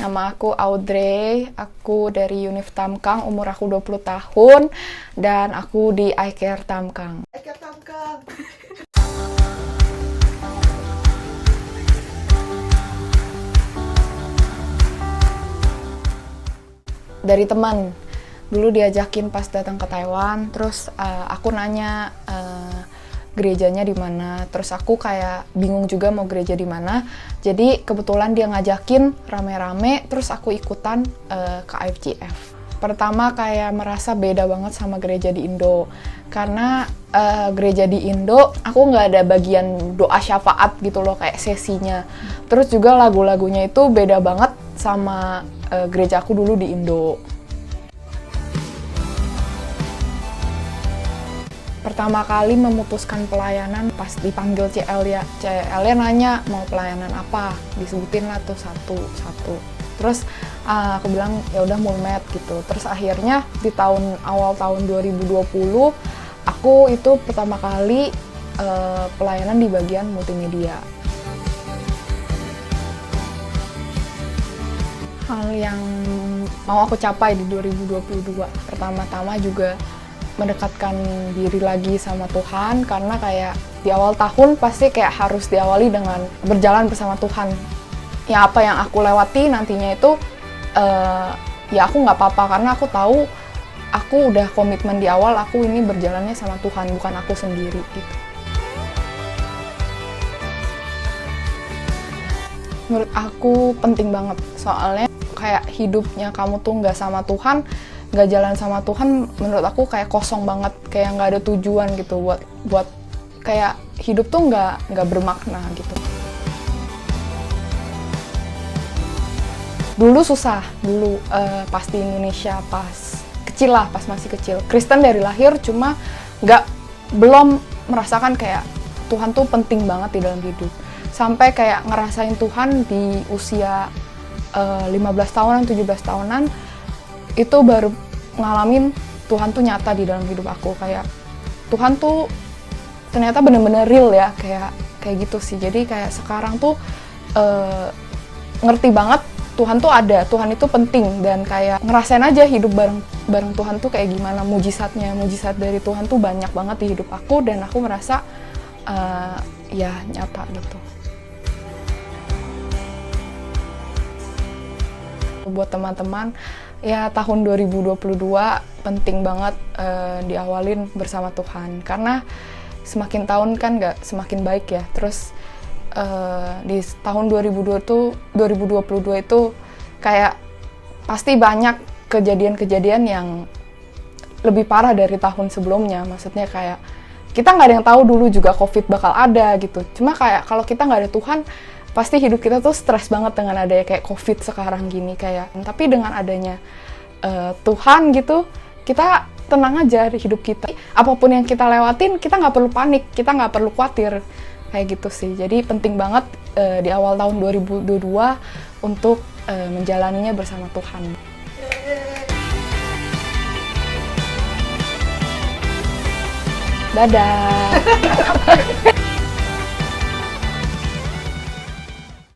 Nama aku Audrey, aku dari Univ Tamkang, umur aku 20 tahun, dan aku di iCare Tamkang. iCare Tamkang. Dari teman, dulu diajakin pas datang ke Taiwan, terus aku nanya gerejanya di mana, terus aku kayak bingung juga mau gereja di mana, jadi kebetulan dia ngajakin rame-rame, terus aku ikutan ke IFGF. Pertama kayak merasa beda banget sama gereja di Indo, karena gereja di Indo aku nggak ada bagian doa syafaat gitu loh, kayak sesinya. Terus juga lagu-lagunya itu beda banget sama gereja aku dulu di Indo. Pertama kali memutuskan pelayanan pas dipanggil CL-nya nanya mau pelayanan apa, disebutin lah tuh satu-satu. Terus aku bilang ya udah Mulmed gitu. Terus akhirnya di awal tahun 2020 aku itu pertama kali pelayanan di bagian multimedia. Hal yang mau aku capai di 2022, pertama-tama juga mendekatkan diri lagi sama Tuhan, karena kayak di awal tahun pasti kayak harus diawali dengan berjalan bersama Tuhan. Ya apa yang aku lewati nantinya itu ya aku nggak apa-apa, karena aku tahu aku udah komitmen di awal aku ini berjalannya sama Tuhan, bukan aku sendiri gitu. Menurut aku penting banget, soalnya kayak hidupnya kamu tuh nggak sama Tuhan, nggak jalan sama Tuhan, menurut aku kayak kosong banget, kayak nggak ada tujuan gitu buat kayak hidup tuh nggak bermakna gitu. Dulu susah, pas di Indonesia, pas kecil lah, pas masih kecil. Kristen dari lahir, cuma belum merasakan kayak Tuhan tuh penting banget di dalam hidup. Sampai kayak ngerasain Tuhan di usia 15 tahunan, 17 tahunan, itu baru ngalamin Tuhan tuh nyata di dalam hidup aku. Kayak Tuhan tuh ternyata bener-bener real ya, kayak gitu sih. Jadi kayak sekarang tuh ngerti banget Tuhan tuh ada, Tuhan itu penting, dan kayak ngerasain aja hidup bareng Tuhan tuh kayak gimana, mujizat dari Tuhan tuh banyak banget di hidup aku, dan aku merasa ya nyata gitu. Buat teman-teman, ya tahun 2022 penting banget diawalin bersama Tuhan, karena semakin tahun kan nggak semakin baik ya. Terus di tahun 2022 itu kayak pasti banyak kejadian-kejadian yang lebih parah dari tahun sebelumnya. Maksudnya kayak kita nggak ada yang tahu dulu juga COVID bakal ada gitu. Cuma kayak kalau kita nggak ada Tuhan, pasti hidup kita tuh stres banget dengan adanya kayak COVID sekarang gini kayak. Tapi dengan adanya Tuhan gitu, kita tenang aja di hidup kita. Apapun yang kita lewatin, kita nggak perlu panik, kita nggak perlu khawatir. Kayak gitu sih. Jadi penting banget di awal tahun 2022 untuk menjalaninya bersama Tuhan. Dadah!